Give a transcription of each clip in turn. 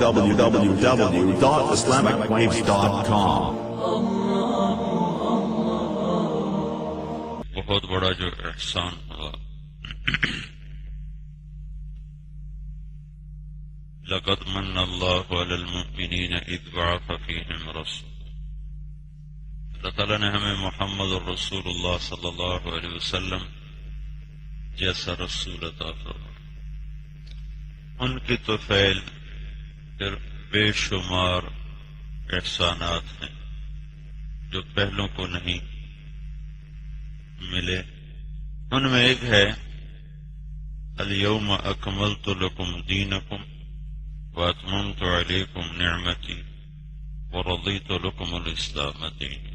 www.islamicwaves.com. بہت بڑا جو احسان ہوا، لقد من اللہ علی المؤمنین اذ بعث فیہم رسولا، اللہ تعالیٰ نے ہمیں محمد الرسول اللہ صلی اللہ علیہ وسلم جیسا رسول عطا فرمایا۔ ان کی تو فعل پھر بے شمار احسانات ہیں جو پہلوں کو نہیں ملے۔ ان میں ایک ہے الیوم اکملت لکم دینکم واتممت علیکم نعمتی ورضیت لکم الاسلام دینا۔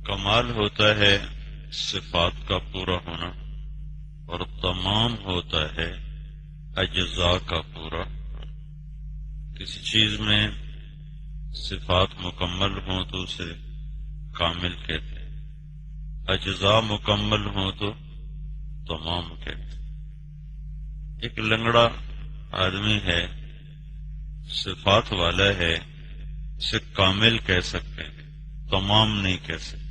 کمال ہوتا ہے صفات کا پورا ہونا، اور تمام ہوتا ہے اجزاء کا پورا ہونا۔ کسی چیز میں صفات مکمل ہوں تو اسے کامل کہتے ہیں، اجزاء مکمل ہوں تو تمام کہتے ہیں۔ ایک لنگڑا آدمی ہے، صفات والا ہے، اسے کامل کہہ سکتے ہیں، تمام نہیں کہہ سکتے۔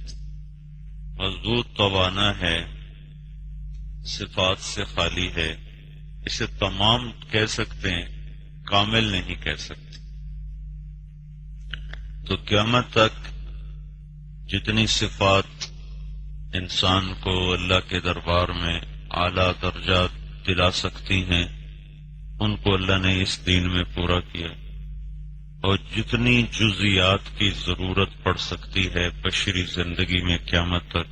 مضبوط توانا ہے، صفات سے خالی ہے، اسے تمام کہہ سکتے ہیں، کامل نہیں کہہ سکتے۔ تو قیامت تک جتنی صفات انسان کو اللہ کے دربار میں اعلیٰ درجات دلا سکتی ہیں، ان کو اللہ نے اس دین میں پورا کیا، اور جتنی جزیات کی ضرورت پڑ سکتی ہے بشری زندگی میں قیامت تک،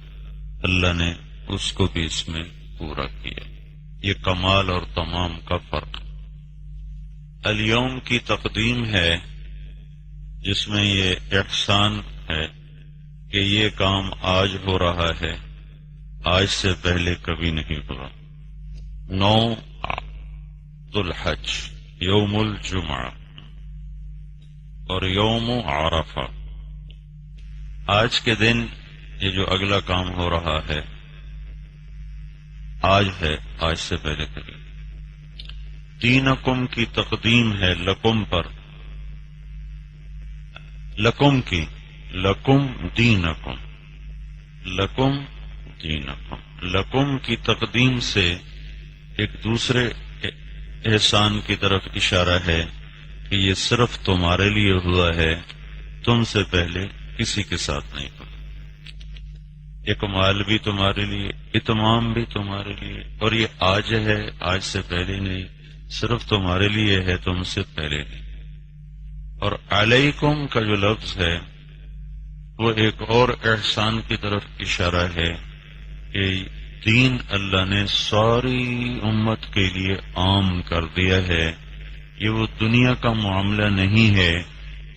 اللہ نے اس کو بھی اس میں پورا کیا۔ یہ کمال اور تمام کا فرق۔ الیوم کی تقدیم ہے جس میں یہ احسان ہے کہ یہ کام آج ہو رہا ہے، آج سے پہلے کبھی نہیں ہوا۔ 9 ذو الحج یوم الجمعہ اور یوم عرفہ، آج کے دن یہ جو اگلا کام ہو رہا ہے آج ہے، آج سے پہلے کبھی۔ دینکم کی تقدیم ہے لکم پر، لکم کی، لکم دینکم، لکم دینکم، لکم کی تقدیم سے ایک دوسرے احسان کی طرف اشارہ ہے کہ یہ صرف تمہارے لیے ہوا ہے، تم سے پہلے کسی کے ساتھ نہیں ہوا۔ یہ کمال بھی تمہارے لیے، اتمام بھی تمہارے لیے، اور یہ آج ہے، آج سے پہلے نہیں، صرف تمہارے لیے ہے، تم سے پہلے نہیں۔ اور علیکم کا جو لفظ ہے وہ ایک اور احسان کی طرف اشارہ ہے کہ دین اللہ نے ساری امت کے لیے عام کر دیا ہے۔ یہ وہ دنیا کا معاملہ نہیں ہے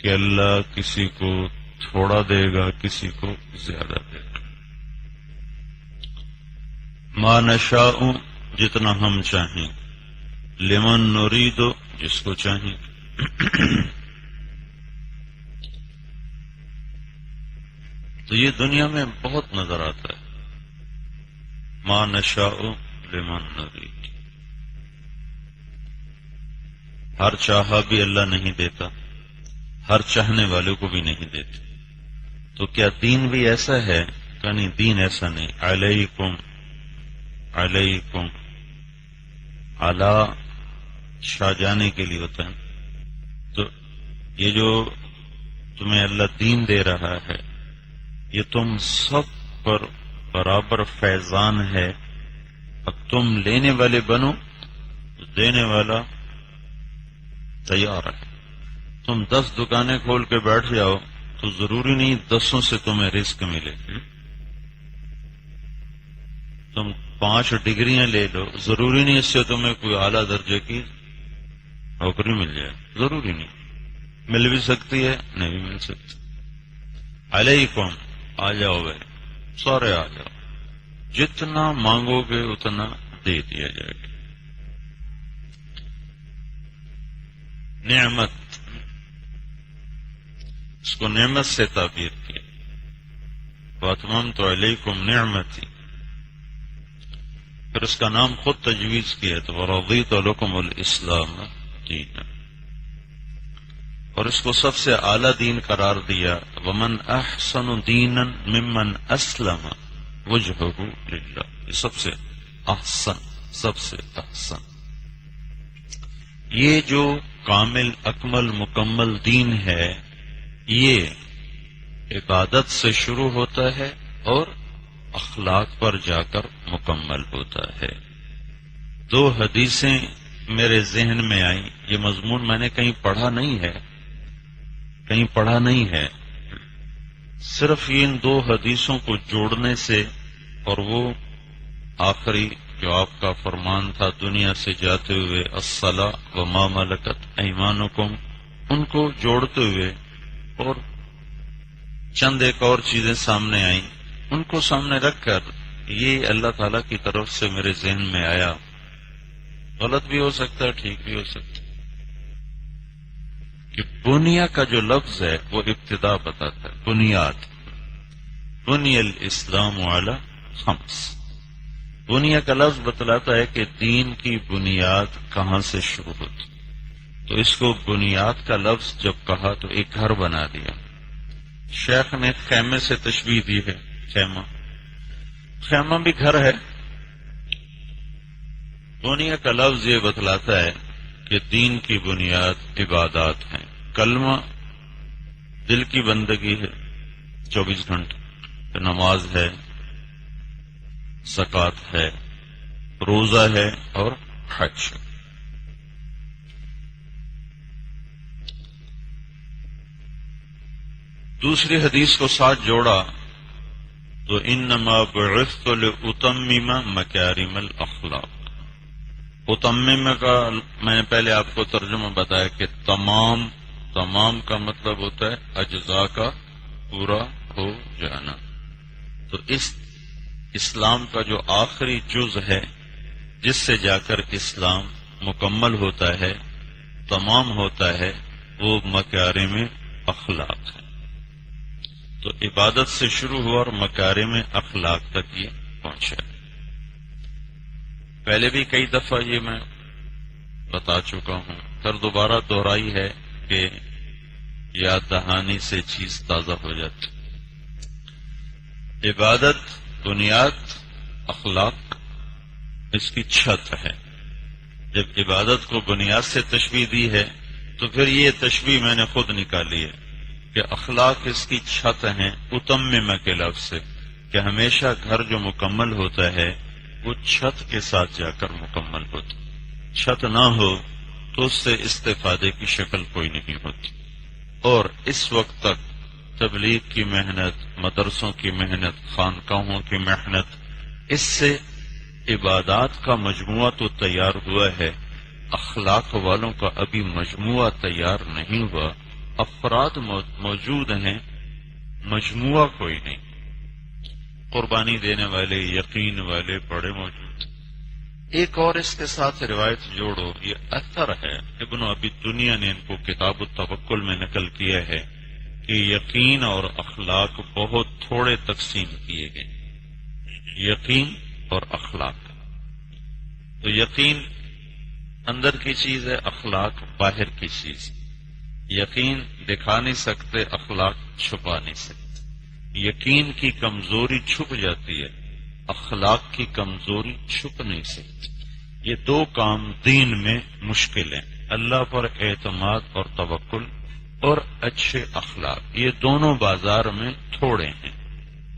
کہ اللہ کسی کو تھوڑا دے گا، کسی کو زیادہ دے گا۔ ما نشاء جتنا ہم چاہیں، لمن نرید جس کو چاہیں۔ تو یہ دنیا میں بہت نظر آتا ہے، ما نشاء لمن نرید۔ ہر چاہا بھی اللہ نہیں دیتا، ہر چاہنے والوں کو بھی نہیں دیتا۔ تو کیا دین بھی ایسا ہے؟ کہ نہیں، دین ایسا نہیں۔ علیکم، علیکم، علی شاہ جانے کے لیے ہوتا ہے۔ تو یہ جو تمہیں اللہ دین دے رہا ہے یہ تم سب پر برابر فیضان ہے۔ اب تم لینے والے بنو تو دینے والا تیار ہے۔ تم 10 دکانیں کھول کے بیٹھ جاؤ تو ضروری نہیں 10 سے تمہیں رزق ملے۔ تم 5 ڈگریاں لے لو، ضروری نہیں اس سے تمہیں کوئی اعلیٰ درجے کی نوکری مل جائے، ضروری نہیں۔ مل بھی سکتی ہے، نہیں بھی مل سکتی۔ علیکم، آ جاؤ بھائی، سارے آ جاؤ، جتنا مانگو گے اتنا دے دیا جائے گا۔ نعمت، اس کو نعمت سے تعبیر کیا۔ واتممت علیکم نعمتی، پھر اس کا نام خود تجویز کیا تو ورضیت لکم الاسلام دینا۔ اور اس کو سب سے اعلیٰ دین قرار دیا. ومن احسن دینا ممن اسلم وجہہ للہ، یہ سب سے احسن. یہ جو کامل اکمل مکمل دین ہے، یہ عبادت سے شروع ہوتا ہے اور اخلاق پر جا کر مکمل ہوتا ہے. 2 حدیثیں میرے ذہن میں آئیں. یہ مضمون میں نے کہیں پڑھا نہیں ہے، صرف ان 2 حدیثوں کو جوڑنے سے، اور وہ آخری جو آپ کا فرمان تھا دنیا سے جاتے ہوئے الصلاۃ وما ملکت ایمانکم، ان کو جوڑتے ہوئے اور چند ایک اور چیزیں سامنے آئیں، ان کو سامنے رکھ کر یہ اللہ تعالیٰ کی طرف سے میرے ذہن میں آیا. غلط بھی ہو سکتا ہے، ٹھیک بھی ہو سکتا ہے، کہ بنیا کا جو لفظ ہے وہ ابتدا بتاتا ہے. بنی الاسلام علی 5. بنیا کا لفظ بتلاتا ہے کہ دین کی بنیاد کہاں سے شروع ہوتی. تو اس کو بنیاد کا لفظ جب کہا تو ایک گھر بنا دیا. شیخ نے خیمے سے تشبیہ دی ہے. خیمہ بھی گھر ہے. بنیا کا لفظ یہ بتلاتا ہے کہ دین کی بنیاد عبادات ہیں. کلمہ دل کی بندگی ہے 24 گھنٹے، نماز ہے، زکوٰۃ ہے، روزہ ہے اور حج. دوسری حدیث کو ساتھ جوڑا تو انما بعثت لاتمم مکارم الاخلاق. اتمم کا میں نے پہلے آپ کو ترجمہ بتایا کہ تمام کا مطلب ہوتا ہے اجزاء کا پورا ہو جانا. تو اس اسلام کا جو آخری جز ہے جس سے جا کر اسلام مکمل ہوتا ہے، تمام ہوتا ہے، وہ مکارم اخلاق ہے. تو عبادت سے شروع ہوا اور مکارم اخلاق تک یہ پہنچا. پہلے بھی کئی دفعہ یہ میں بتا چکا ہوں، پھر دوبارہ دہرائی ہے کہ یاد دہانی سے چیز تازہ ہو جاتی. عبادت بنیاد، اخلاق اس کی چھت ہے. جب عبادت کو بنیاد سے تشبیہ دی ہے تو پھر یہ تشبیہ میں نے خود نکالی ہے کہ اخلاق اس کی چھت ہیں. اتمم کے لفظ سے کہ ہمیشہ گھر جو مکمل ہوتا ہے وہ چھت کے ساتھ جا کر مکمل ہوتا. چھت نہ ہو تو اس سے استفادے کی شکل کوئی نہیں ہوتی. اور اس وقت تک تبلیغ کی محنت، مدرسوں کی محنت، خانقاہوں کی محنت، اس سے عبادات کا مجموعہ تو تیار ہوا ہے، اخلاق والوں کا ابھی مجموعہ تیار نہیں ہوا. افراد موجود ہیں، مجموعہ کوئی نہیں. قربانی دینے والے، یقین والے بڑے موجود. ایک اور اس کے ساتھ روایت جوڑو، یہ اثر ہے، ابن ابی دنیا نے ان کو کتاب التوکل میں نقل کیا ہے کہ یقین اور اخلاق بہت تھوڑے تقسیم کیے گئے. یقین اور اخلاق. تو یقین اندر کی چیز ہے، اخلاق باہر کی چیز. یقین دکھا نہیں سکتے، اخلاق چھپا نہیں سکتے. یقین کی کمزوری چھپ جاتی ہے، اخلاق کی کمزوری چھپ نہیں سکتی. یہ 2 کام دین میں مشکل ہیں، اللہ پر اعتماد اور توکل اور اچھے اخلاق. یہ دونوں بازار میں تھوڑے ہیں،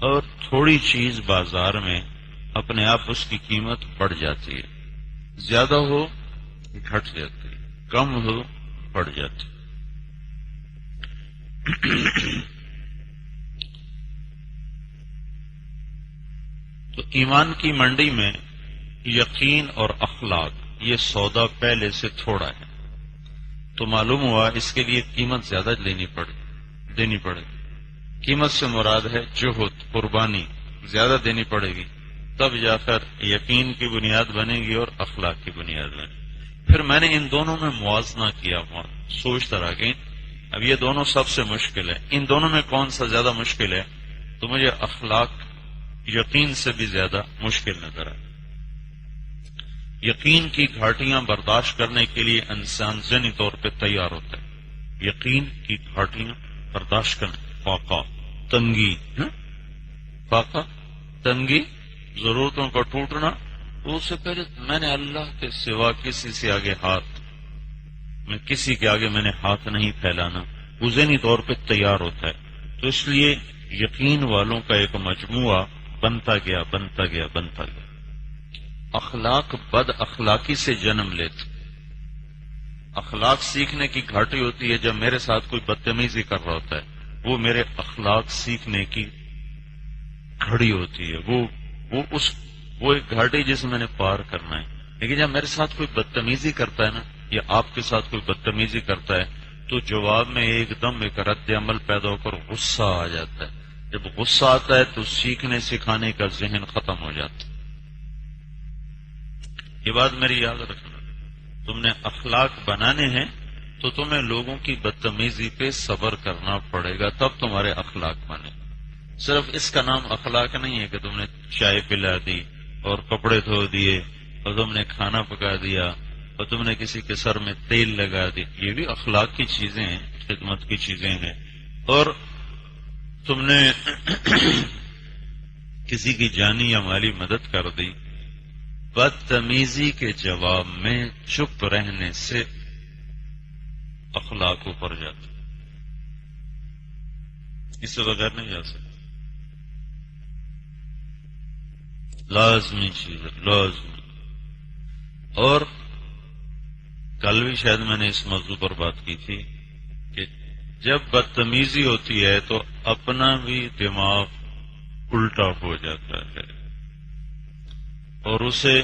اور تھوڑی چیز بازار میں اپنے آپ اس کی قیمت بڑھ جاتی ہے. زیادہ ہو گھٹ جاتی ہے، کم ہو بڑھ جاتی. تو ایمان کی منڈی میں یقین اور اخلاق یہ سودا پہلے سے تھوڑا ہے، تو معلوم ہوا اس کے لیے قیمت زیادہ دینی پڑے گی. قیمت سے مراد ہے جہد، قربانی زیادہ دینی پڑے گی، تب جا کر یقین کی بنیاد بنے گی اور اخلاق کی بنیاد بنے گی. پھر میں نے ان دونوں میں موازنہ کیا، سوچتا رہا کہ اب یہ دونوں سب سے مشکل ہے، ان دونوں میں کون سا زیادہ مشکل ہے؟ تو مجھے اخلاق یقین سے بھی زیادہ مشکل نظر آئے. یقین کی گھاٹیاں برداشت کرنے کے لیے انسان ذہنی طور پہ تیار ہوتا ہے، یقین کی گھاٹیاں برداشت کریں. فاقہ تنگی، فاقہ تنگی، ضرورتوں کا ٹوٹنا. تو اس سے پہلے میں نے اللہ کے سوا کسی سے آگے میں کسی کے آگے میں نے ہاتھ نہیں پھیلانا. وہ ذہنی طور پہ تیار ہوتا ہے. تو اس لیے یقین والوں کا ایک مجموعہ بنتا گیا. اخلاق بد اخلاقی سے جنم لیتے. اخلاق سیکھنے کی گھاٹی ہوتی ہے جب میرے ساتھ کوئی بدتمیزی کر رہا ہوتا ہے. وہ میرے اخلاق سیکھنے کی گھڑی ہوتی ہے. وہ ایک گھاٹی جسے میں نے پار کرنا ہے. لیکن جب میرے ساتھ کوئی بدتمیزی کرتا ہے نا، یا آپ کے ساتھ کوئی بدتمیزی کرتا ہے، تو جواب میں ایک دم ایک رد عمل پیدا ہو کر غصہ آ جاتا ہے. جب غصہ آتا ہے تو سیکھنے سکھانے کا ذہن ختم ہو جاتا ہے. یہ بات میری یاد رکھنا. تم نے اخلاق بنانے ہیں تو تمہیں لوگوں کی بدتمیزی پہ صبر کرنا پڑے گا، تب تمہارے اخلاق بنے. صرف اس کا نام اخلاق نہیں ہے کہ تم نے چائے پلا دی اور کپڑے دھو دیے اور تم نے کھانا پکا دیا اور تم نے کسی کے سر میں تیل لگا دی. یہ بھی اخلاق کی چیزیں ہیں، خدمت کی چیزیں ہیں. اور تم نے کسی کی جانی یا مالی مدد کر دی. بدتمیزی کے جواب میں چپ رہنے سے اخلاق اوپر جاتے، اس سے بغیر نہیں جا سکتے. لازمی چیز ہے، لازمی. اور کل بھی شاید میں نے اس موضوع پر بات کی تھی کہ جب بدتمیزی ہوتی ہے تو اپنا بھی دماغ الٹا ہو جاتا ہے اور اسے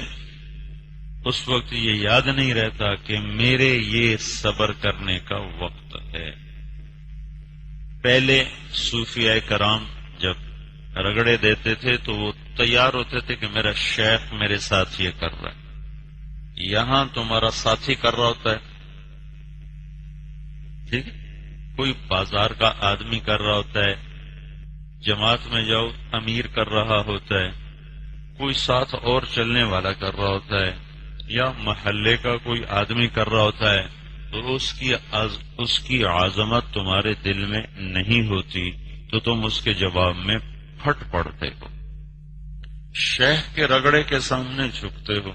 اس وقت یہ یاد نہیں رہتا کہ میرے یہ صبر کرنے کا وقت ہے. پہلے صوفیاء کرام جب رگڑے دیتے تھے تو وہ تیار ہوتے تھے کہ میرا شیخ میرے ساتھ یہ کر رہا ہے. یہاں تمہارا ساتھی کر رہا ہوتا ہے، ٹھیک ہے، کوئی بازار کا آدمی کر رہا ہوتا ہے، جماعت میں جاؤ امیر کر رہا ہوتا ہے، کوئی ساتھ اور چلنے والا کر رہا ہوتا ہے، یا محلے کا کوئی آدمی کر رہا ہوتا ہے، تو اس کی عظمت تمہارے دل میں نہیں ہوتی تو تم اس کے جواب میں پھٹ پڑتے ہو. شیخ کے رگڑے کے سامنے جھکتے ہو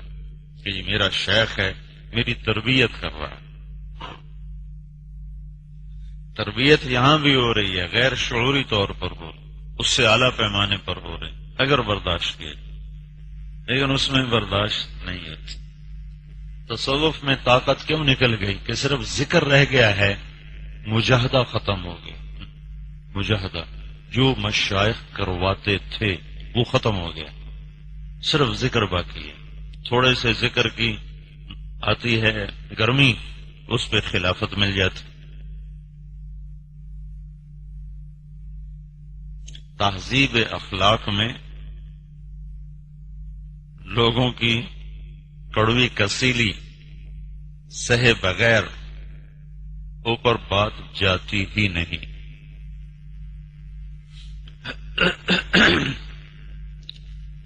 کہ یہ میرا شیخ ہے، میری تربیت کر رہا ہے. تربیت یہاں بھی ہو رہی ہے، غیر شعوری طور پر ہو رہی، اس سے اعلیٰ پیمانے پر ہو رہی اگر برداشت کیے، لیکن اس میں برداشت نہیں ہوتی. تصوف میں طاقت کیوں نکل گئی کہ صرف ذکر رہ گیا ہے، مجاہدہ ختم ہو گیا. مجاہدہ جو مشائخ کرواتے تھے وہ ختم ہو گیا، صرف ذکر باقی ہے. تھوڑے سے ذکر کی آتی ہے گرمی، اس پہ خلافت مل جاتی. تہذیب اخلاق میں لوگوں کی کڑوی کسیلی سہے بغیر اوپر بات جاتی ہی نہیں.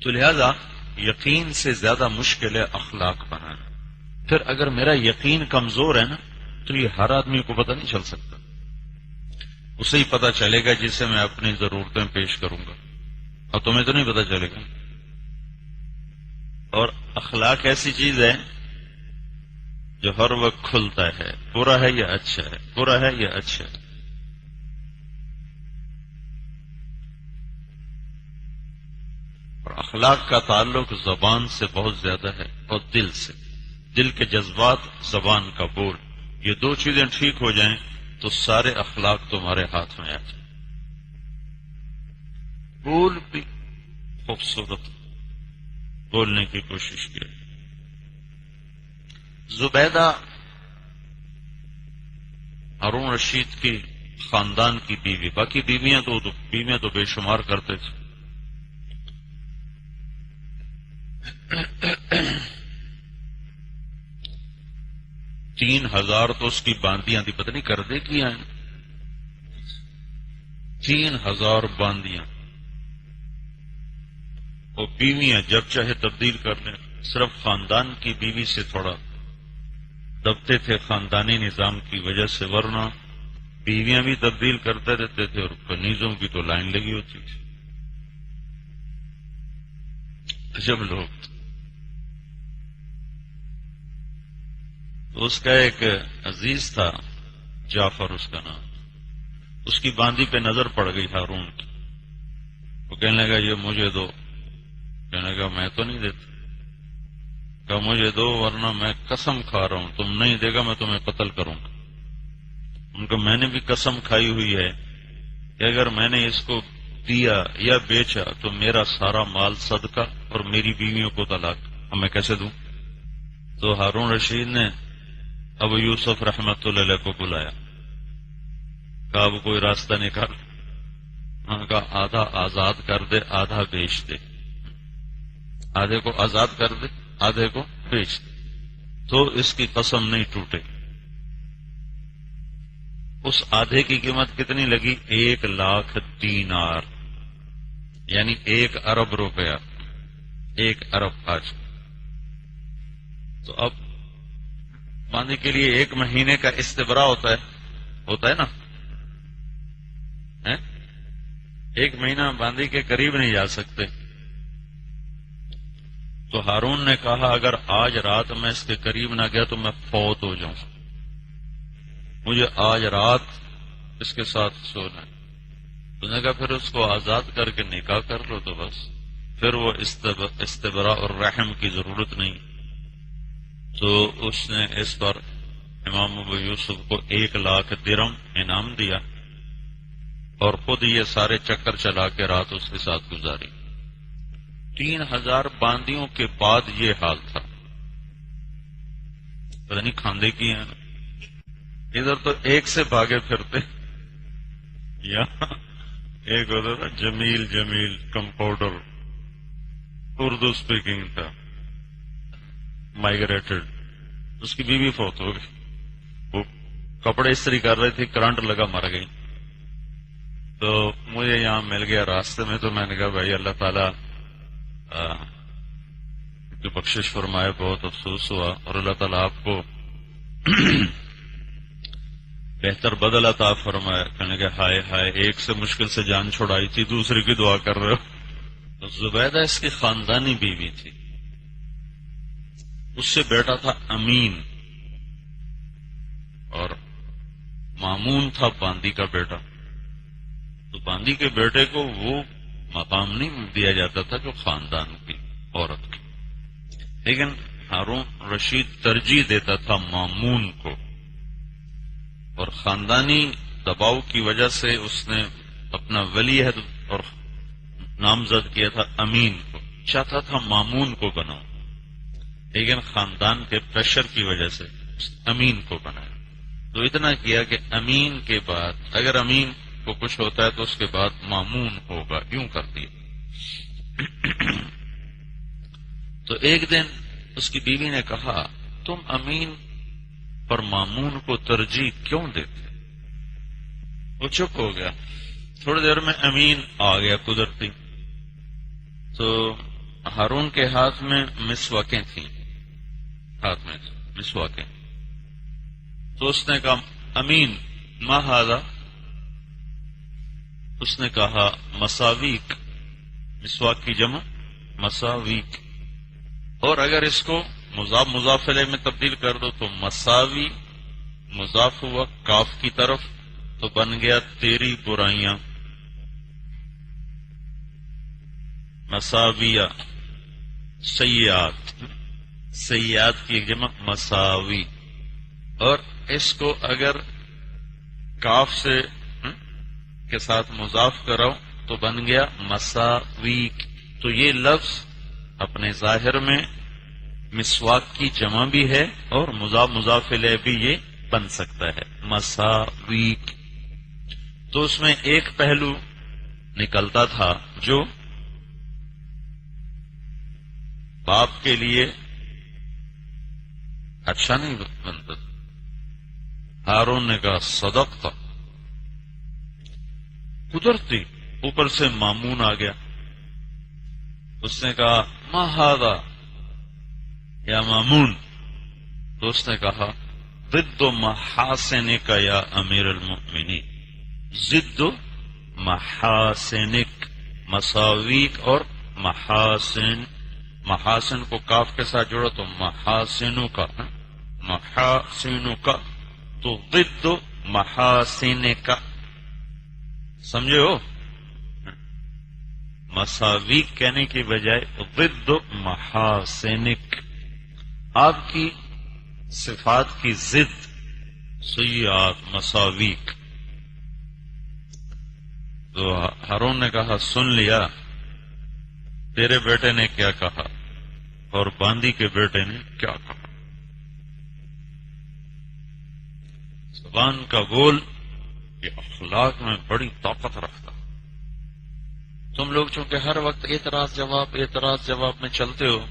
تو لہذا یقین سے زیادہ مشکل ہے اخلاق بنانا. پھر اگر میرا یقین کمزور ہے نا تو یہ ہر آدمی کو پتہ نہیں چل سکتا. اسے ہی پتہ چلے گا جس سے میں اپنی ضرورتیں پیش کروں گا، اور تمہیں تو نہیں پتہ چلے گا. اور اخلاق ایسی چیز ہے جو ہر وقت کھلتا ہے، برا ہے یا اچھا ہے، برا ہے یا اچھا ہے. اور اخلاق کا تعلق زبان سے بہت زیادہ ہے اور دل سے. دل کے جذبات، زبان کا بول، یہ دو چیزیں ٹھیک ہو جائیں تو سارے اخلاق تمہارے ہاتھ میں آ جائیں. بول بھی خوبصورت بولنے کی کوشش کی. زبیدہ ہارون رشید کی خاندان کی بیوی، باقی بیویاں تو بے شمار کرتے تھے. 3,000 تو اس کی باندیاں تھی، پتہ نہیں کر دے کیا ہے. 3,000 باندیاں. وہ بیویاں جب چاہے تبدیل کر لیں، صرف خاندان کی بیوی سے تھوڑا دبتے تھے خاندانی نظام کی وجہ سے، ورنہ بیویاں بھی تبدیل کرتے رہتے تھے اور کنیزوں کی تو لائن لگی ہوتی تھی. عجب لوگ. تو اس کا ایک عزیز تھا، جعفر اس کا نام، اس کی باندی پہ نظر پڑ گئی ہارون کی. وہ کہنے لگا یہ مجھے دو. کہنے لگا میں تو نہیں دیتا. کہا مجھے دو ورنہ میں قسم کھا رہا ہوں تم نہیں دے گا میں تمہیں قتل کروں گا. ان کو میں نے بھی قسم کھائی ہوئی ہے کہ اگر میں نے اس کو دیا یا بیچا تو میرا سارا مال صدقہ اور میری بیویوں کو طلاق. اب میں کیسے دوں؟ تو ہارون رشید نے ابو یوسف رحمت اللہ علیہ کو بلایا. کہا اب کوئی راستہ نکال. انہوں نے کہا آدھا آزاد کر دے آدھا بیچ دے. آدھے کو آزاد کر دے آدھے کو بیچ دے تو اس کی قسم نہیں ٹوٹے. اس آدھے کی قیمت کتنی لگی؟ 1,00,000 دینار، یعنی 1 ارب روپیہ. 1 ارب آج. تو اب باندی کے لیے 1 مہینے کا استبرا ہوتا ہے نا. 1 مہینہ باندی کے قریب نہیں جا سکتے. تو ہارون نے کہا اگر آج رات میں اس کے قریب نہ گیا تو میں فوت ہو جاؤں. مجھے آج رات اس کے ساتھ سونا ہے. اس نے کہا پھر اس کو آزاد کر کے نکاح کر لو تو بس پھر وہ استبرا اور رحم کی ضرورت نہیں. تو اس نے اس پر امام ابو یوسف کو 1,00,000 درہم انعام دیا اور خود یہ سارے چکر چلا کے رات اس کے ساتھ گزاری. 3,000 باندیوں کے بعد یہ حال تھا. پتہ نہیں کھاندے کی ہیں. ادھر تو ایک سے بھاگے پھرتے، یہاں ایک ہوتا تھا جمیل کمپاؤڈر، اردو اسپیکنگ تھا، مائگریٹڈ. اس کی بیوی فوت ہو گئی. وہ کپڑے استری کر رہی تھی، کرنٹ لگا مر گئی. تو مجھے یہاں مل گیا راستے میں. تو میں نے کہا بھائی اللہ تعالیٰ جو بخشش فرمائے، بہت افسوس ہوا اور اللہ تعالیٰ آپ کو بہتر بدل عطا فرمائے. کہنے کہ ہائے ہائے ایک سے مشکل سے جان چھڑائی تھی دوسرے کی دعا کر رہے ہو. تو زبیدہ اس کی خاندانی بیوی تھی. اس سے بیٹا تھا امین اور مامون تھا باندی کا بیٹا. تو باندی کے بیٹے کو وہ مقام نہیں دیا جاتا تھا جو خاندان کی عورت کی، لیکن ہارون رشید ترجیح دیتا تھا مامون کو، اور خاندانی دباؤ کی وجہ سے اس نے اپنا ولی عہد اور نامزد کیا تھا امین کو. چاہتا تھا مامون کو بناؤ لیکن خاندان کے پریشر کی وجہ سے امین کو بنایا. تو اتنا کیا کہ امین کے بعد اگر امین کو کچھ ہوتا ہے تو اس کے بعد مامون ہوگا، یوں کر دیا. تو ایک دن اس کی بیوی نے کہا تم امین پر مامون کو ترجیح کیوں دیتے؟ وہ چپ ہو گیا. تھوڑی دیر میں امین آ گیا قدرتی. تو ہارون کے ہاتھ میں مسواکیں تھیں، ہاتھ میں مسواکیں. تو اس نے کہا امین ما ھذا؟ اس نے کہا مساویک. مسواک کی جمع مساویک، اور اگر اس کو مضاف الیہ میں تبدیل کر دو تو مساوی مضاف ہوا کاف کی طرف تو بن گیا تیری برائیاں. مساویہ سیئات، سیئات کی جمع مساوی. اور اس کو اگر کاف سے کے ساتھ مضاف کراؤ تو بن گیا مساویک. تو یہ لفظ اپنے ظاہر میں مسواک کی جمع بھی ہے اور مضاف الیہ بھی یہ بن سکتا ہے مساویک. تو اس میں ایک پہلو نکلتا تھا جو باپ کے لیے اچھا نہیں بنتا. ہارون نے کہا صدقت. قدرتی اوپر سے مامون آ گیا. اس نے کہا ما ھذا یا مامون. تو اس نے کہا ضد محاسنک یا امیر المؤمنین، ضد محاسنک، مساویک اور محاسن، محاسن کو کاف کے ساتھ جوڑو تو محاسنوں کا، محاسنوں کا، تو ضد محاسنک، سمجھے ہو؟ مساویک کہنے کی بجائے ضد محاسنک، آپ کی صفات کی ضد، سیئات، مساویک۔ تو ہارون نے کہا سن لیا تیرے بیٹے نے کیا کہا اور باندی کے بیٹے نے کیا کہا۔ زبان کا بول یہ اخلاق میں بڑی طاقت رکھتا۔ تم لوگ چونکہ ہر وقت اعتراض جواب میں چلتے ہو،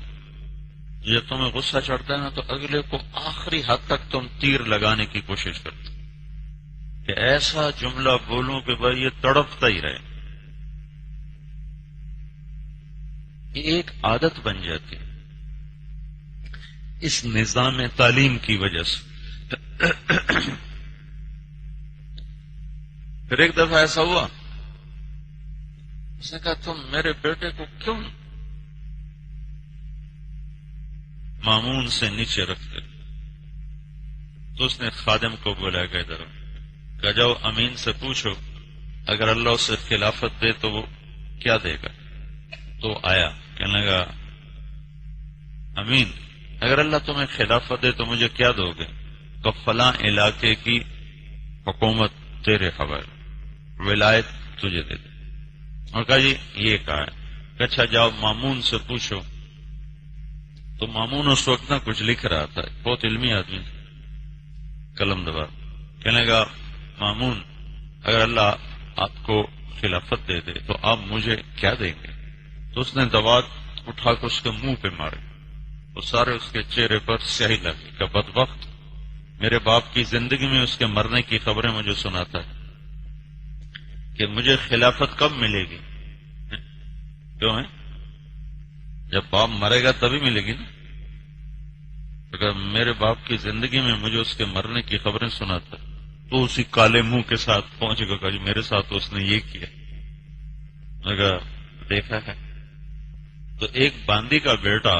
جب تمہیں غصہ چڑھتا ہے نا تو اگلے کو آخری حد تک تم تیر لگانے کی کوشش کرتے کہ ایسا جملہ بولوں کہ بھائی یہ تڑپتا ہی رہے۔ یہ ایک عادت بن جاتی ہے اس نظام تعلیم کی وجہ سے۔ پھر ایک دفعہ ایسا ہوا، اس نے کہا تم میرے بیٹے کو کیوں مامون سے نیچے رکھتے؟ تو اس نے خادم کو بولا کہ ادھر کہ جاؤ امین سے پوچھو اگر اللہ اسے خلافت دے تو وہ کیا دے گا۔ تو آیا کہنے لگا امین اگر اللہ تمہیں خلافت دے تو مجھے کیا دو گے؟ تو فلاں علاقے کی حکومت تیرے حوالے، ولایت تجھے دے دے۔ اور کہا جی یہ کہا ہے کہ اچھا جاؤ مامون سے پوچھو۔ تو مامون اس وقت نہ کچھ لکھ رہا تھا، بہت علمی آدمی، قلم دبا، کہنے لگا مامون اگر اللہ آپ کو خلافت دے دے تو آپ مجھے کیا دیں گے؟ تو اس نے دوات اٹھا کر اس کے منہ پہ مارے، وہ سارے اس کے چہرے پر سیاہی لگی کہ بدبخت، میرے باپ کی زندگی میں اس کے مرنے کی خبریں مجھے سناتا ہے کہ مجھے خلافت کب ملے گی؟ کیوں ہے؟ جب باپ مرے گا تبھی ملے گی نا۔ اگر میرے باپ کی زندگی میں مجھے اس کے مرنے کی خبریں سناتا تو اسی کالے منہ کے ساتھ پہنچے گا کہ میرے ساتھ تو اس نے یہ کیا۔ اگر دیکھا ہے تو ایک باندی کا بیٹا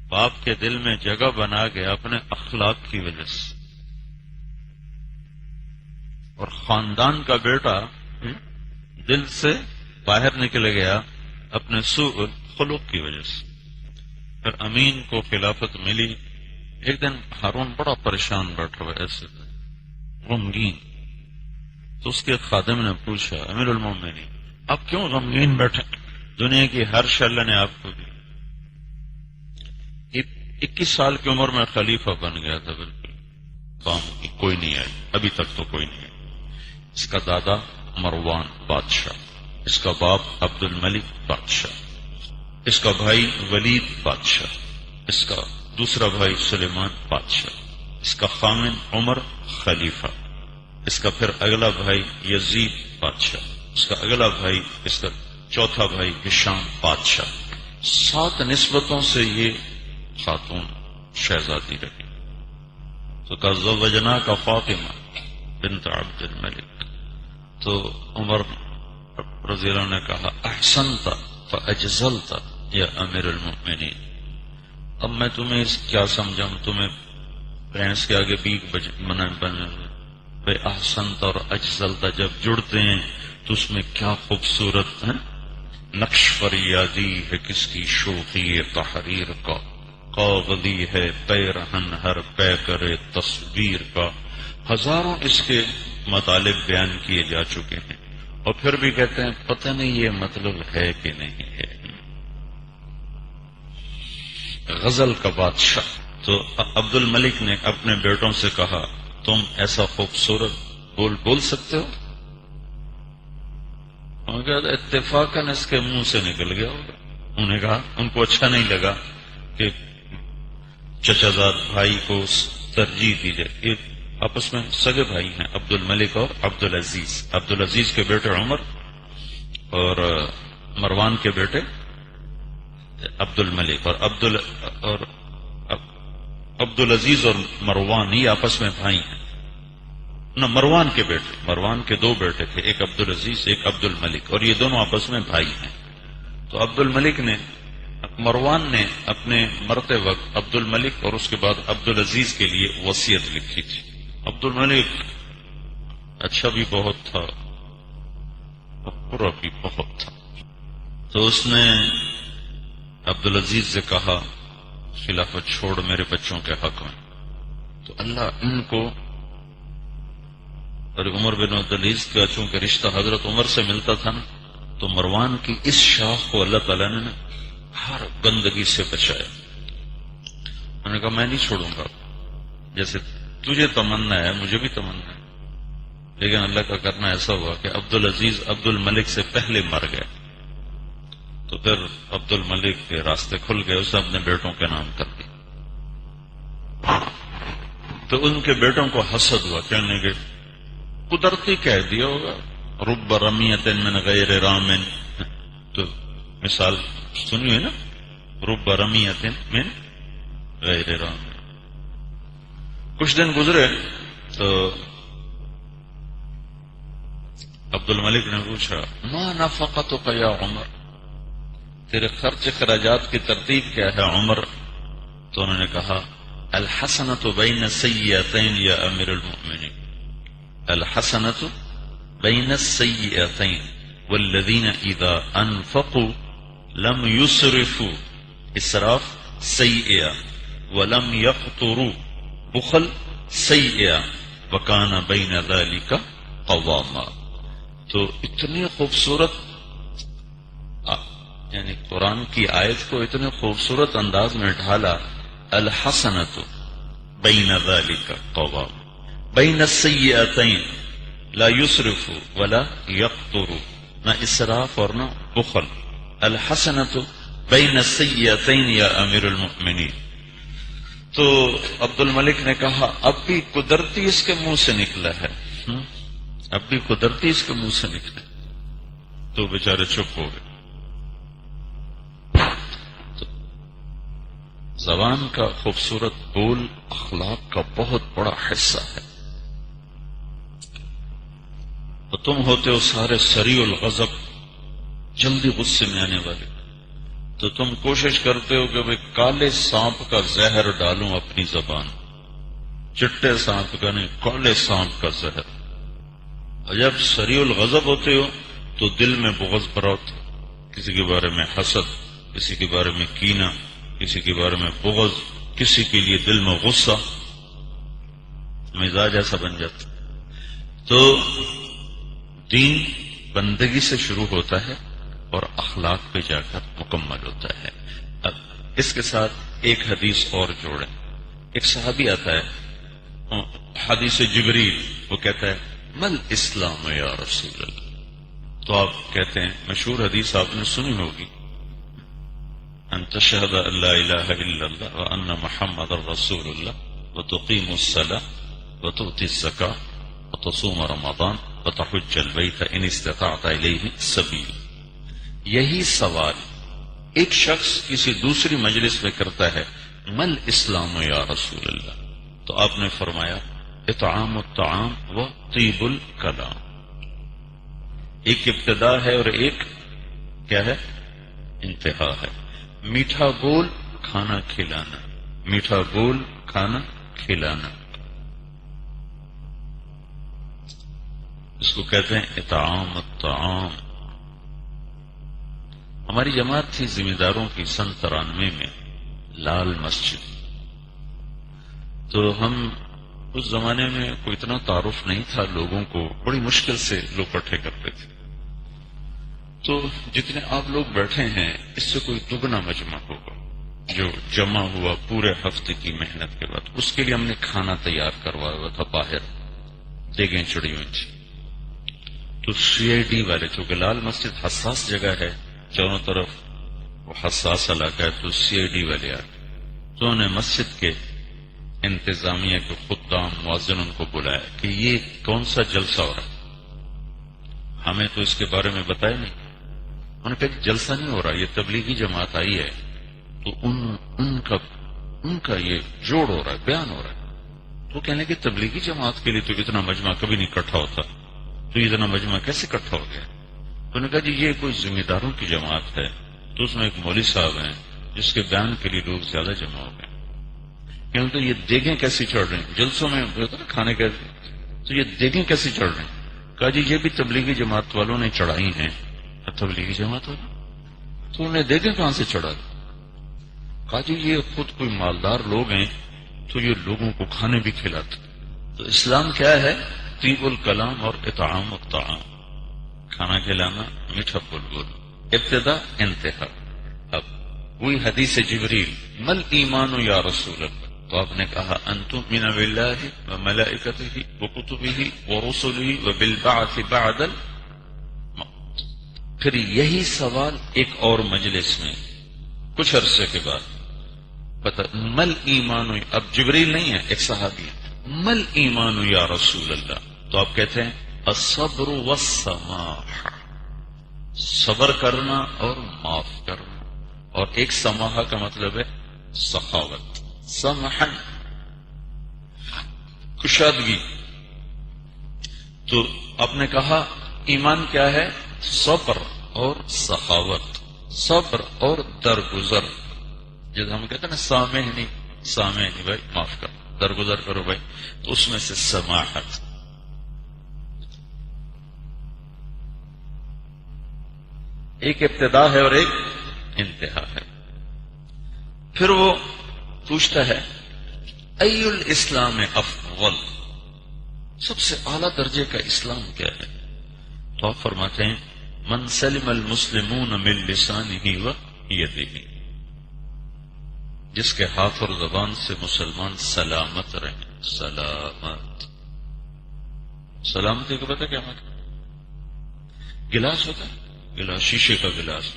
باپ کے دل میں جگہ بنا گیا اپنے اخلاق کی وجہ سے، اور خاندان کا بیٹا دل سے باہر نکل گیا اپنے سوء خلق کی وجہ سے۔ پھر امین کو خلافت ملی۔ ایک دن ہارون بڑا پریشان بیٹھا ہوا ایسے غمگین، تو اس کے خادم نے پوچھا امیر المومنین آپ کیوں غمگین بیٹھے؟ دنیا کی ہر شے اللہ نے آپ کو دی۔ 21 سال کی عمر میں خلیفہ بن گیا تھا، بالکل کام کی کوئی نہیں آئی، ابھی تک تو کوئی نہیں آئی۔ اس کا دادا مروان بادشاہ، اس کا باپ عبد الملک بادشاہ، اس کا بھائی ولید بادشاہ، اس کا دوسرا بھائی سلیمان بادشاہ، اس کا خامن عمر خلیفہ، اس کا پھر اگلا بھائی یزید بادشاہ، اس کا اگلا بھائی، اس کا چوتھا بھائی ہشام بادشاہ۔ 7 نسبتوں سے یہ خاتون شہزادی رہی۔ تو کا زوجنا کا فاطمہ بنت عبد الملک۔ تو عمر رضی اللہ عنہ نے کہا احسنت فاجزلت یا امیر المؤمنین، اب میں تمہیں کیا سمجھاؤں، تمہیں بھینس کے آگے بیک بن بے احسنت اور اجزلت جب جڑتے ہیں تو اس میں کیا خوبصورت ہے، نقش فریادی ہے کس کی شوخی تحریر کا، کاغذی ہے پیرہن ہر پے کرے تصویر کا۔ ہزاروں اس کے مطالب بیان کیے جا چکے ہیں، اور پھر بھی کہتے ہیں پتہ نہیں یہ مطلب ہے کہ نہیں ہے۔ غزل کا بادشاہ۔ تو عبد الملک نے اپنے بیٹوں سے کہا تم ایسا خوبصورت بول سکتے ہو؟ اتفاقاً اس کے منہ سے نکل گیا ہوگا۔ انہوں نے کہا ان کو اچھا نہیں لگا کہ چچا زاد بھائی کو ترجیح دی جائے، یہ آپس میں سگے بھائی ہیں عبد الملک اور عبد العزیز۔ عبد العزیز کے بیٹے عمر اور مروان کے بیٹے عبد الملک، اور عبدالعزیز اور مروان یہ آپس میں بھائی ہیں نہ، مروان کے بیٹے، مروان کے دو بیٹے تھے، ایک عبدالعزیز ایک عبد الملک، اور یہ دونوں آپس میں بھائی ہیں۔ تو عبد الملک نے، مروان نے اپنے مرتے وقت عبد الملک اور اس کے بعد عبدالعزیز کے لیے وصیت لکھی تھی۔ عبد الملک اچھا بھی بہت تھا اور برا بھی بہت تھا، تو اس نے عبدالعزیز سے کہا خلافت چھوڑ میرے بچوں کے حق میں، تو اللہ ان کو، اور عمر بن عبدالعزیز کا چونکہ رشتہ حضرت عمر سے ملتا تھا نا، تو مروان کی اس شاخ کو اللہ تعالیٰ نے ہر گندگی سے بچایا۔ میں نے کہا میں نہیں چھوڑوں گا، جیسے تجھے تمنا ہے مجھے بھی تمنا ہے، لیکن اللہ کا کرنا ایسا ہوا کہ عبدالعزیز عبد الملک سے پہلے مر گئے، تو پھر عبد الملک کے راستے کھل گئے، اسے اپنے بیٹوں کے نام کر دیا۔ تو ان کے بیٹوں کو حسد ہوا، کہنے کے قدرتی کہہ دیا ہوگا رب رمیت من غیر رامن، تو مثال سنیے نا، رب رمیت من غیر رامن۔ کچھ دن گزرے تو عبد الملک نے پوچھا ما نفقتک یا عمر، تیرے خرچ اخراجات کی ترتیب کیا ہے عمر؟ تو انہوں نے کہا الحسنۃ بین السیئتین یا امیر المؤمنین، الحسنۃ بین السیئتین والذین اذا انفقوا لم یسرفوا، اسراف سیئہ، ولم یقتروا، بخل سیئہ، وکان بین ذلک قواما۔ تو اتنی خوبصورت، یعنی قرآن کی آیت کو اتنے خوبصورت انداز میں ڈھالا، الحسنۃ بین ذلک قوام، بین السیئتین لا یسرف ولا یقتر، نہ اسراف اور نہ بخل، الحسنۃ بین السیئتین یا امیر المؤمنین۔ تو عبد الملک نے کہا اب بھی قدرتی اس کے منہ سے نکلا ہے، اب بھی قدرتی اس کے منہ سے نکلا، تو بیچارے چپ ہو گئے۔ زبان کا خوبصورت بول اخلاق کا بہت بڑا حصہ ہے، تو تم ہوتے ہو سارے سریع الغضب، جلدی غصے میں آنے والے، تو تم کوشش کرتے ہو کہ بھئی کالے سانپ کا زہر ڈالوں اپنی زبان، چٹے سانپ کا نہیں، کالے سانپ کا زہر۔ اور جب سریع الغضب ہوتے ہو تو دل میں بغض بھرا ہوتا، کسی کے بارے میں حسد، کسی کے بارے میں کینہ، کسی کے بارے میں بغض، کسی کے لیے دل میں غصہ، مزاج ایسا بن جاتا۔ تو دین بندگی سے شروع ہوتا ہے اور اخلاق پہ جا کر مکمل ہوتا ہے۔ اب اس کے ساتھ ایک حدیث اور جوڑیں۔ ایک صحابی آتا ہے، حدیث جبریل، وہ کہتا ہے مل اسلام یا رسول اللہ، تو آپ کہتے ہیں، مشہور حدیث آپ نے سنی ہوگی، ان تشہد ان لا الہ الا اللہ وان محمد رسول اللہ وتقیم الصلاة وتؤتی الزکاة وتصوم رمضان وتحج البیت ان استطعت الیہ سبیلا۔ یہی سوال ایک شخص کسی دوسری مجلس میں کرتا ہے، مل اسلام یا رسول اللہ، تو آپ نے فرمایا اطعام الطعام و طیب الکلام۔ ایک ابتدا ہے اور ایک کیا ہے؟ انتہا ہے۔ میٹھا بول کھانا کھلانا، میٹھا بول کھانا کھلانا، اس کو کہتے ہیں اطعام الطعام۔ ہماری جماعت تھی ذمہ داروں کی سن 93 میں لال مسجد، تو ہم اس زمانے میں کوئی اتنا تعارف نہیں تھا لوگوں کو، بڑی مشکل سے لوگ اکٹھے کرتے تھے، تو جتنے آپ لوگ بیٹھے ہیں اس سے کوئی دگنا مجمع ہوگا جو جمع ہوا پورے ہفتے کی محنت کے بعد۔ اس کے لیے ہم نے کھانا تیار کروایا ہوا تھا، باہر دیگیں چڑی ہوئی تھی، تو سی آئی ڈی والے، چونکہ لال مسجد حساس جگہ ہے، چاروں طرف وہ حساس علاقہ ہے، تو سی آئی ڈی والے آئے، تو انہوں نے مسجد کے انتظامیہ کے خدام مؤذن ان کو بلایا کہ یہ کون سا جلسہ ہو رہا ہے، ہمیں تو اس کے بارے میں بتایا نہیں۔ انہوں نے کہا جلسہ نہیں ہو رہا، یہ تبلیغی جماعت آئی ہے، تو ان کا ان کا یہ جوڑ ہو رہا ہے، بیان ہو رہا ہے. تو کہنے کہ تبلیغی جماعت کے لیے تو اتنا مجمع کبھی نہیں اکٹھا ہوتا، تو اتنا مجمع کیسے اکٹھا ہو گیا؟ تو نے کہا جی یہ کوئی ذمہ داروں کی جماعت ہے، تو اس میں ایک مولوی صاحب ہیں جس کے بیان کے لیے لوگ زیادہ جمع ہو گئے. کیوں تو یہ دیگیں کیسی چڑھ رہی ہیں جلسوں میں کھانے کے، تو یہ دیگیں کیسی چڑھ رہی ہیں؟ کہا جی یہ بھی تبلیغی جماعت والوں نے چڑھائی ہیں. تبلیغی جماعت والوں تو انہیں دیگیں کہاں سے چڑھا؟ کہا جی یہ خود کوئی مالدار لوگ ہیں تو یہ لوگوں کو کھانے بھی کھلاتے. تو اسلام کیا ہے؟ طیب الکلام اور اطعام الطعام، کھانا کھلانا، میٹھا بول بول، ابتدا انتہا. اب وہی حدیث جبریل مل ایمان یا رسول اللہ، تو آپ نے کہا ان تؤمن باللہ وملائکتہ وکتبہ ورسلہ وبالبعث بعد الموت. پھر یہی سوال ایک اور مجلس میں کچھ عرصے کے بعد بتا مل ایمان، اب جبریل نہیں ہے، ایک صحابی ہے، مل ایمان یا رسول اللہ، تو آپ کہتے ہیں الصبر والسماح، صبر کرنا اور معاف کرنا. اور ایک سماحہ کا مطلب ہے سخاوت، سمحن کشادگی. تو آپ نے کہا ایمان کیا ہے؟ صبر اور سخاوت، صبر اور درگزر. جیسے ہم کہتے ہیں نا سامحنی، سامحنی بھائی معاف کر، درگزر کرو بھائی، تو اس میں سے سماحت. ایک ابتدا ہے اور ایک انتہا ہے. پھر وہ پوچھتا ہے ای الاسلام افضل، سب سے اعلیٰ درجے کا اسلام کیا ہے؟ تو آپ فرماتے ہیں من سلم المسلمون من لسانہ و یدہ، جس کے ہاتھ اور زبان سے مسلمان سلامت رہیں. سلامت، سلامتی کو پتہ کیا مطلب؟ گلاس ہوتا ہے، گلاس شیشے کا گلاس،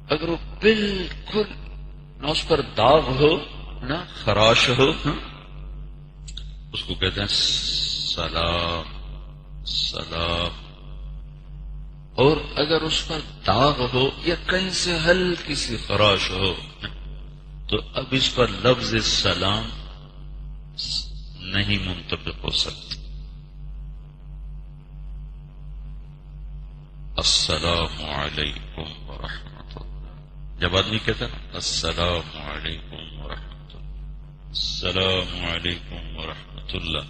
اگر وہ بالکل نہ اس پر داغ ہو نہ خراش ہو، اس کو کہتے ہیں سلام سلام. اور اگر اس پر داغ ہو یا کہیں سے ہلکی سی خراش ہو تو اب اس پر لفظ سلام نہیں منطبق ہو سکتا. السلام علیکم ورحمۃ اللہ، جب آدمی کہتا ہے السلام علیکم ورحمۃ اللہ، السلام علیکم ورحمۃ اللہ،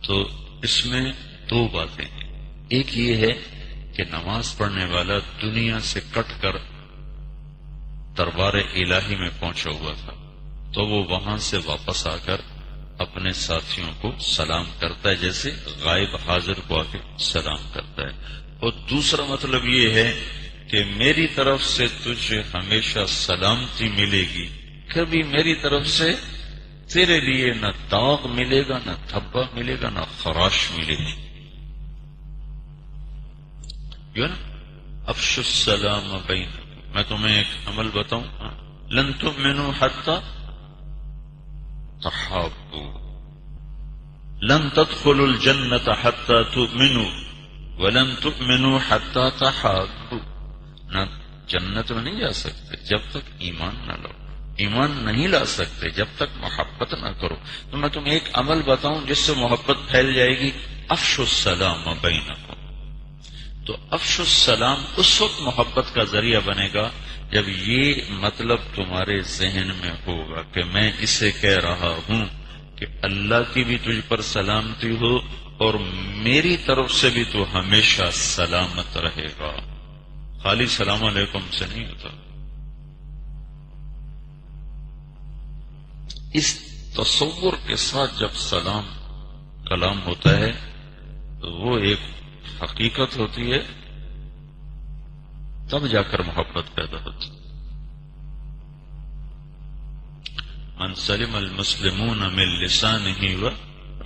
تو اس میں دو باتیں ہیں. ایک یہ ہے کہ نماز پڑھنے والا دنیا سے کٹ کر دربار الہی میں پہنچا ہوا تھا، تو وہ وہاں سے واپس آ کر اپنے ساتھیوں کو سلام کرتا ہے جیسے غائب حاضر کو آ کے سلام کرتا ہے. اور دوسرا مطلب یہ ہے کہ میری طرف سے تجھے ہمیشہ سلامتی ملے گی، کبھی میری طرف سے تیرے لیے نہ داغ ملے گا، نہ دھبا ملے گا، نہ خراش ملے گی. نا افشوا السلام بینکم. میں تمہیں ایک عمل بتاؤں، لن تؤمنوا حتی تحابوا، لن تدخلوا الجنة حتی تؤمنوا ولن تؤمنوا حتی تحابوا. نہ جنت میں نہیں جا سکتے جب تک ایمان نہ لو، ایمان نہیں لا سکتے جب تک محبت نہ کرو. تو میں تمہیں ایک عمل بتاؤں جس سے محبت پھیل جائے گی، افشوا السلام بینکم. تو افشوا السلام اس وقت محبت کا ذریعہ بنے گا جب یہ مطلب تمہارے ذہن میں ہوگا کہ میں اسے کہہ رہا ہوں کہ اللہ کی بھی تجھ پر سلامتی ہو اور میری طرف سے بھی تو ہمیشہ سلامت رہے گا. خالی سلام علیکم سے نہیں ہوتا. اس تصور کے ساتھ جب سلام کلام ہوتا ہے تو وہ ایک حقیقت ہوتی ہے، تب جا کر محبت پیدا ہوتی. من سلم المسلمون من لسانہ و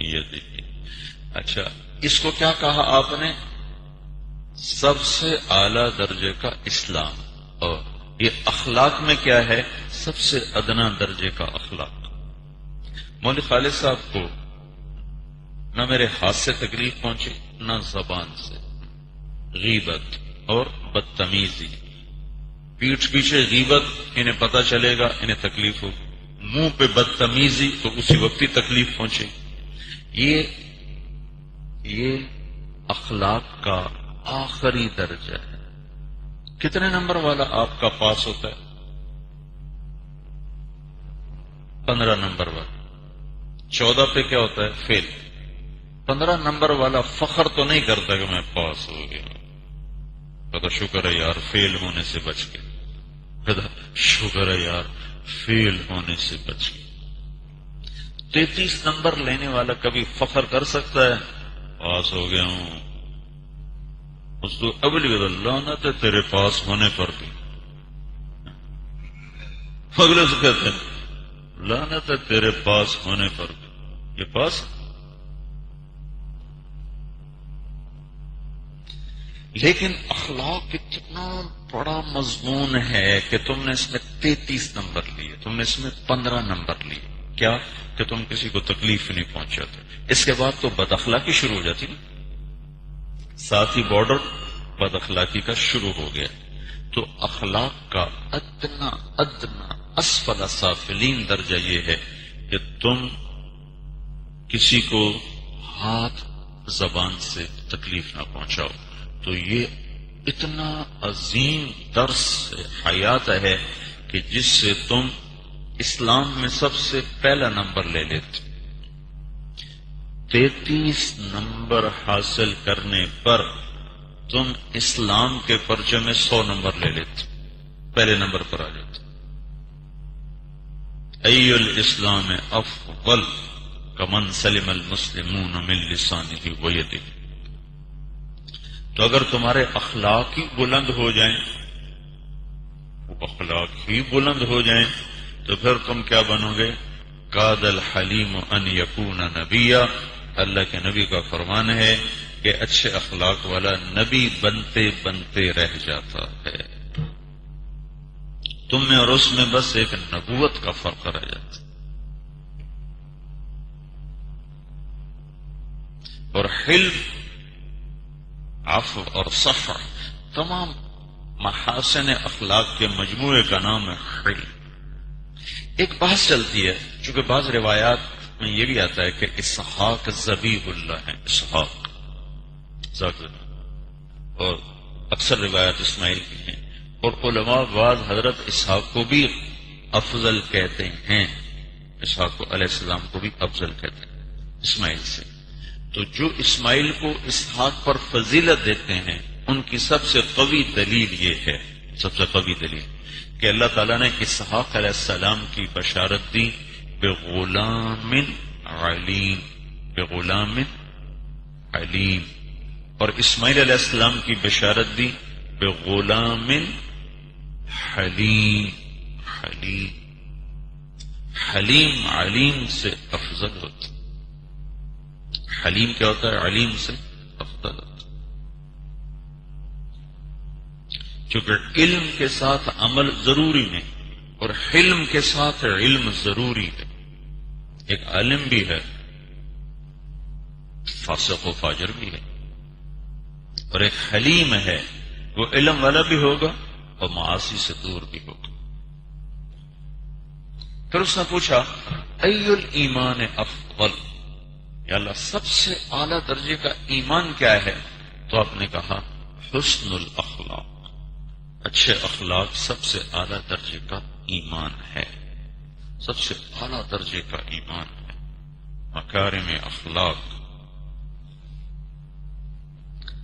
یدہ. اچھا، اس کو کیا کہا آپ نے؟ سب سے اعلی درجے کا اسلام. اور یہ اخلاق میں کیا ہے؟ سب سے ادنا درجے کا اخلاق. مولوی خالد صاحب کو نہ میرے ہاتھ سے تکلیف پہنچی نہ زبان سے، غیبت اور بدتمیزی، پیٹھ پیچھے غیبت، انہیں پتہ چلے گا انہیں تکلیف ہوگی، منہ پہ بدتمیزی تو اسی وقت ہی تکلیف پہنچے. یہ اخلاق کا آخری درجہ ہے. کتنے نمبر والا آپ کا پاس ہوتا ہے؟ 15 نمبر والا. 14 پہ کیا ہوتا ہے؟ فیل. 15 نمبر والا فخر تو نہیں کرتا کہ میں پاس ہو گیا، کہتا شکر ہے یار فیل ہونے سے بچ گیا، کہتا شکر ہے یار فیل ہونے سے بچ گیا. 33 نمبر لینے والا کبھی فخر کر سکتا ہے پاس ہو گیا ہوں؟ اس کو اگلی لعنت ہے تیرے پاس ہونے پر بھی. اگلے سے کہتے ہیں لعنت ہے تیرے پاس ہونے پر بھی. یہ پاس. لیکن اخلاق اتنا بڑا مضمون ہے کہ تم نے اس میں 33 نمبر لیے، تم نے اس میں 15 نمبر لیے. کیا کہ تم کسی کو تکلیف نہیں پہنچاتے. اس کے بعد تو بد اخلاقی شروع ہو جاتی نا. ساتھ ہی بارڈر بد اخلاقی کا شروع ہو گیا. تو اخلاق کا ادنا اسفل سافلین درجہ یہ ہے کہ تم کسی کو ہاتھ زبان سے تکلیف نہ پہنچاؤ. تو یہ اتنا عظیم درس حیات ہے کہ جس سے تم اسلام میں سب سے پہلا نمبر لے لیتے. 33 نمبر حاصل کرنے پر تم اسلام کے پرچے میں 100 نمبر لے لیتے، پہلے نمبر پر آ جاتے. ای الاسلام افضل کمن سلم المسلمون من لسانه ویده. تو اگر تمہارے اخلاق ہی بلند ہو جائیں، وہ اخلاق ہی بلند ہو جائیں، تو پھر تم کیا بنو گے؟ کاد الحلیم ان یکون نبیا. اللہ کے نبی کا فرمان ہے کہ اچھے اخلاق والا نبی بنتے بنتے رہ جاتا ہے. تم میں اور اس میں بس ایک نبوت کا فرق رہ جاتا. اور حلم، عفو اور صفح، تمام محاسن اخلاق کے مجموعے کا نام ہے حلم. ایک بحث چلتی ہے، چونکہ بعض روایات میں یہ بھی آتا ہے کہ اسحاق ذبیح اللہ ہے، اسحاق اور اکثر روایات اسماعیل کی ہیں. اور علماء بعض حضرت اسحاق کو بھی افضل کہتے ہیں، اسحاق کو علیہ السلام کو بھی افضل کہتے ہیں اسماعیل سے. تو جو اسماعیل کو اسحاق پر فضیلت دیتے ہیں ان کی سب سے قوی دلیل یہ ہے، سب سے قوی دلیل کہ اللہ تعالیٰ نے اسحاق علیہ السلام کی بشارت دی بغلام علیم، بغلام علیم، اور اسماعیل علیہ السلام کی بشارت دی بغلام حلیم. حلیم حلیم علیم سے افضل ہوتا. حلیم کیا ہوتا ہے؟ علیم سے افضل ہوتا. چونکہ علم کے ساتھ عمل ضروری نہیں اور حلم کے ساتھ علم ضروری ہے. ایک عالم بھی ہے، فاسق و فاجر بھی ہے، اور ایک حلیم ہے، وہ علم والا بھی ہوگا اور معاصی سے دور بھی ہوگا. پھر اس نے پوچھا ای الایمان افضل، یا اللہ سب سے اعلیٰ درجے کا ایمان کیا ہے؟ تو آپ نے کہا حسن الاخلاق، اچھے اخلاق سب سے اعلیٰ درجے کا ایمان ہے، سب سے اعلیٰ درجے کا ایمان ہے. مکارم اخلاق.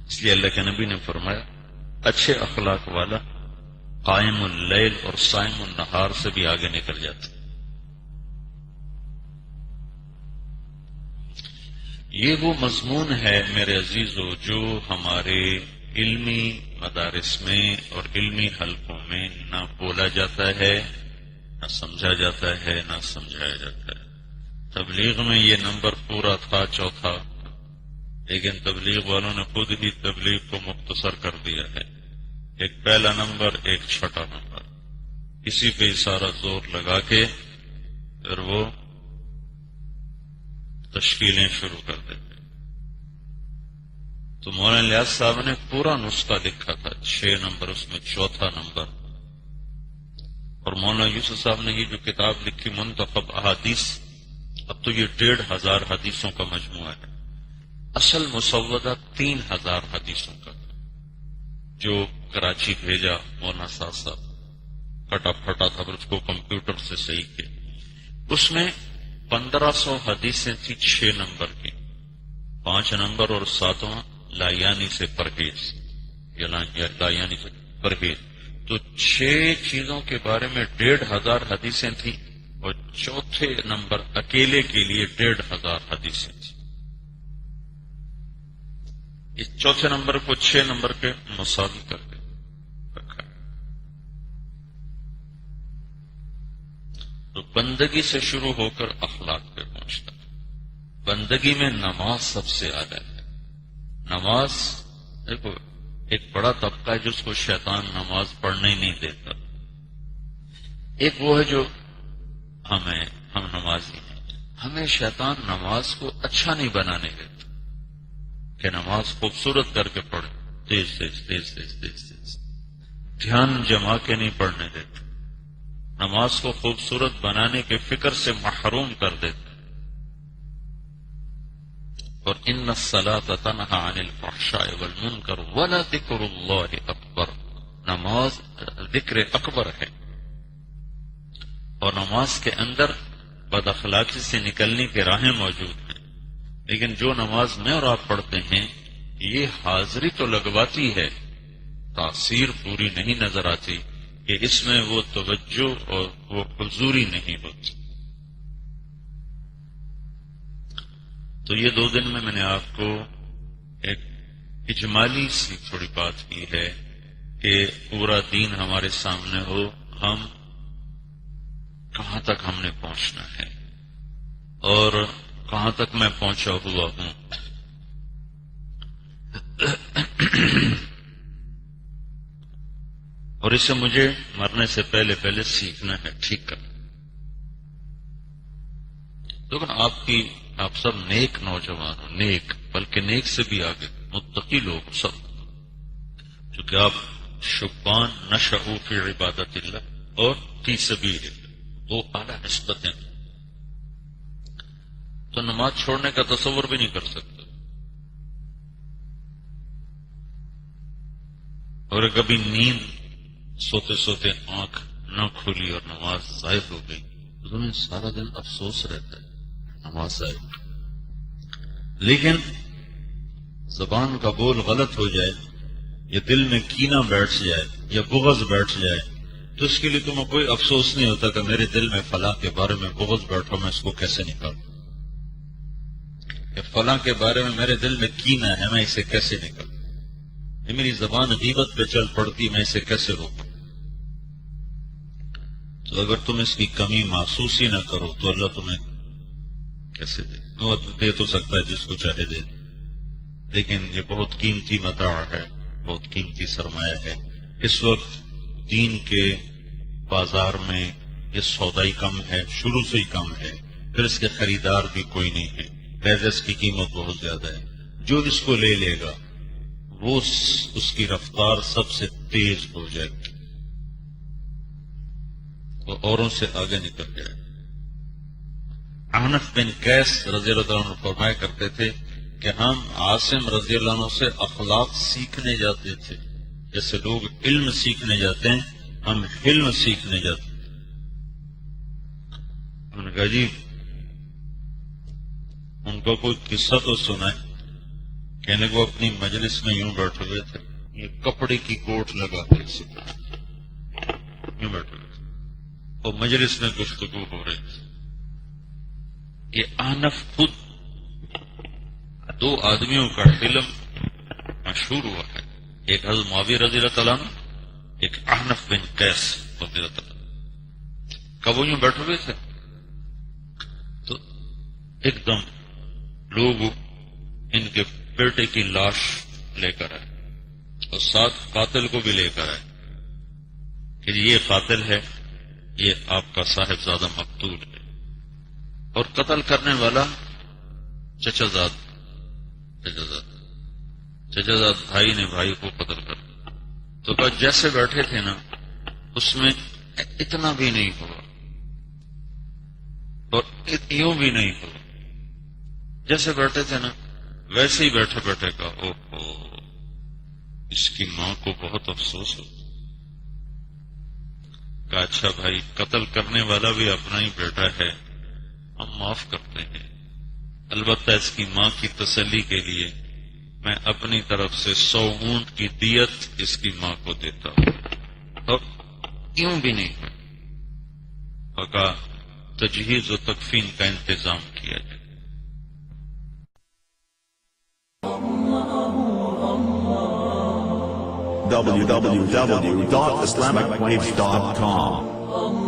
اس لیے اللہ کے نبی نے فرمایا اچھے اخلاق والا قائم اللیل اور صائم النہار سے بھی آگے نکل جاتا. یہ وہ مضمون ہے میرے عزیزو جو ہمارے علمی مدارس میں اور علمی حلقوں میں نہ بولا جاتا ہے، نہ سمجھا جاتا ہے، نہ سمجھایا جاتا ہے. تبلیغ میں یہ نمبر پورا تھا، چوتھا، لیکن تبلیغ والوں نے خود ہی تبلیغ کو مختصر کر دیا ہے. ایک پہلا نمبر، ایک چھٹا نمبر، اسی پہ سارا زور لگا کے پھر وہ تشکیلیں شروع کر دیتے. تو مولانا الیاس صاحب نے پورا نسخہ لکھا تھا، 6 نمبر، اس میں چوتھا نمبر اور مولانا یوسف صاحب نے یہ جو کتاب لکھی منتخب احادیث، اب تو یہ 1,500 حدیثوں کا مجموعہ ہے. اصل مسودہ 3,000 حدیثوں کا جو کراچی بھیجا مولانا صاحب، کٹا پھٹا تھا، پھر اس کو کمپیوٹر سے صحیح کیا. اس میں 1,500 حدیثیں تھی 6 نمبر کی، 5 نمبر اور 7واں لایانی سے پرہیز، لایانی سے پرہیز. تو 6 چیزوں کے بارے میں 1,500 حدیثیں تھیں، اور چوتھے نمبر اکیلے کے لیے 1,500 حدیثیں تھیں. اس چوتھے نمبر کو 6 نمبر کے مساوی کر کے رکھا ہے. تو بندگی سے شروع ہو کر اخلاق پہ پہنچتا ہے. بندگی میں نماز سب سے اعلیٰ ہے. نماز دیکھو، ایک بڑا طبقہ ہے جس کو شیطان نماز پڑھنے ہی نہیں دیتا. ایک وہ ہے جو ہم نمازی ہیں، ہمیں شیطان نماز کو اچھا نہیں بنانے دیتا کہ نماز خوبصورت کر کے پڑھے، تیز تیز تیز تیز تیز تیز، دھیان جما کے نہیں پڑھنے دیتا. نماز کو خوبصورت بنانے کے فکر سے محروم کر دیتا. اور ان الصلاۃ تنہی عن الفحشاء والمنکر ولذکر اللہ اکبر. نماز ذکر اکبر ہے، اور نماز کے اندر بد اخلاقی سے نکلنے کی راہیں موجود ہیں. لیکن جو نماز میں اور آپ پڑھتے ہیں یہ حاضری تو لگواتی ہے، تاثیر پوری نہیں نظر آتی کہ اس میں وہ توجہ اور وہ حضوری نہیں ہوتی. تو یہ 2 دن میں نے آپ کو ایک اجمالی سی تھوڑی بات کی ہے کہ پورا دین ہمارے سامنے ہو، ہم کہاں تک ہم نے پہنچنا ہے اور کہاں تک میں پہنچا ہوا ہوں. اور اسے مجھے مرنے سے پہلے پہلے سیکھنا ہے، ٹھیک کر. لیکن آپ سب نیک نوجوان ہو، نیک، بلکہ نیک سے بھی آگے متقی لوگ سب، چونکہ آپ شبان نشأوا فی عبادت اللہ اور فی سبیل اللہ، وہ اعلیٰ نسبتیں. تو نماز چھوڑنے کا تصور بھی نہیں کر سکتا. اور کبھی نیند سوتے سوتے آنکھ نہ کھلی اور نماز ضائع ہو گئی تو تمہیں سارا دن افسوس رہتا ہے نماز ضائع. لیکن زبان کا بول غلط ہو جائے یا دل میں کینہ بیٹھ جائے یا بغض بیٹھ جائے تو اس کے لیے تمہیں کوئی افسوس نہیں ہوتا کہ میرے دل میں فلاں کے بارے میں بغض بیٹھا، میں اس کو کیسے نکالوں، کہ فلاں کے بارے میں میرے دل میں کینہ ہے، میں اسے کیسے نکالوں، یہ میری زبان غیبت پہ چل پڑتی، میں اسے کیسے روکوں. تو اگر تم اس کی کمی محسوس ہی نہ کرو تو اللہ تمہیں کیسے دے؟ وہ دے تو سکتا ہے جس کو چاہے دے، لیکن یہ بہت قیمتی متاع ہے، بہت قیمتی سرمایہ ہے. اس وقت دین کے بازار میں یہ سودائی کم ہے، شروع سے ہی کم ہے، پھر اس کے خریدار بھی کوئی نہیں ہے، لہذا اس کی قیمت بہت زیادہ ہے. جو اس کو لے لے گا وہ اس کی رفتار سب سے تیز ہو جائے گی، وہ اوروں سے آگے نکل جائے. احنف بن قیس رضی اللہ عنہ فرمایا کرتے تھے کہ ہم عاصم رضی اللہ عنہ سے اخلاق سیکھنے جاتے تھے، جیسے لوگ علم سیکھنے جاتے ہیں، ہم علم سیکھنے جاتے ہیں. ہم نے کہا جی ان کو کوئی قصہ تو سنا ہے. کہنے کو اپنی مجلس میں یوں بیٹھے ہوئے تھے، یہ کپڑے کی کوٹ لگا کے یوں بیٹھے ہوئے تھے اور مجلس میں گفتگو ہو رہی تھی. یہ احنف خود 2 آدمیوں کا علم مشہور ہوا ہے، ایک حضرت معاویہ رضی اللہ تعالیٰ عنہ، ایک احنف بن قیس رضی اللہ تعالیٰ عنہ. کب وہ یوں بیٹھے ہوئے تھے تو ایک دم لوگ ان کے بیٹے کی لاش لے کر آئے اور ساتھ قاتل کو بھی لے کر آئے کہ یہ قاتل ہے، یہ آپ کا صاحبزادہ مقتول ہے، اور قتل کرنے والا چچا زاد بھائی نے بھائی کو قتل کر دیا. تو بس جیسے بیٹھے تھے نا اس میں اتنا بھی نہیں ہوا اور یوں بھی نہیں ہوا، جیسے بیٹھے تھے نا ویسے ہی بیٹھے بیٹھے کا اوہو اس کی ماں کو بہت افسوس ہو۔ کہا اچھا بھائی، قتل کرنے والا بھی اپنا ہی بیٹا ہے، ہم معاف کرتے ہیں، البتہ اس کی ماں کی تسلی کے لیے میں اپنی طرف سے 100 اونٹ کی دیت اس کی ماں کو دیتا ہوں۔ اب کیوں بھی نہیں کہا تجہیز و تکفین کا انتظام کیا جائے۔ www.islamicwaves.com